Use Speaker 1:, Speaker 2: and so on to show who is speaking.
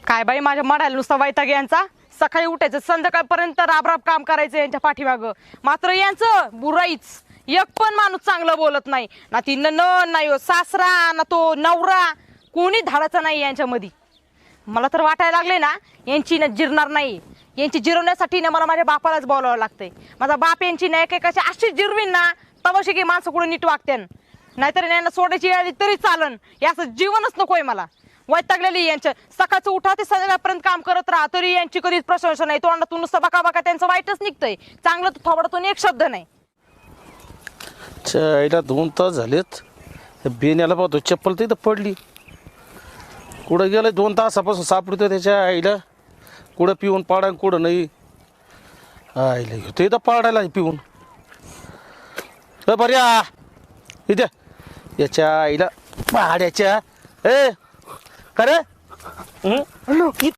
Speaker 1: काय बाई माझ्या मडायला नुसता वैताग यांचा. सकाळी उठायचं संध्याकाळपर्यंत राबराब काम करायचं यांच्या पाठीमाग. मात्र यांचं बुराईच. एक पण माणूस चांगलं बोलत नाही. ना ती नाही हो सासरा ना तो नवरा, कोणी धाडाचा नाही यांच्यामध्ये. मला तर वाटायला लागले ना यांची ना जिरणार नाही. यांची जिरवण्यासाठी ना मला माझ्या बापालाच बोलावं लागतंय. माझा बाप यांची नाही काय कशी अशी जिरवीन ना तवाशी की माणसं कुठे नीट वागत्यान. नाहीतर यांना सोडायची आली तरी चालन. याचं जीवनच नकोय मला. वैतागलेली यांच्या. सकाळचं उठा ते संध्याकाळपर्यंत काम करत राहा तरी यांची कधीच प्रशंसा नाही. तोंडातून नुसतं बका बका त्यांचं वाईटच निघतंय. चांगलं तर थोबडातून एक शब्द नाही.
Speaker 2: आईला 2 तास झालेत. बेण्याला पाहतो चप्पल तर इथं पडली. कुठं गेलं 2 तासापासून सापडतो त्याच्या आईला. कुठं पिऊन पाडा कुठं नाही. आईला घेतो इथं पाडायला पिऊन. बऱ्या इथे याच्या आईला पाड्याच्या. ए खरे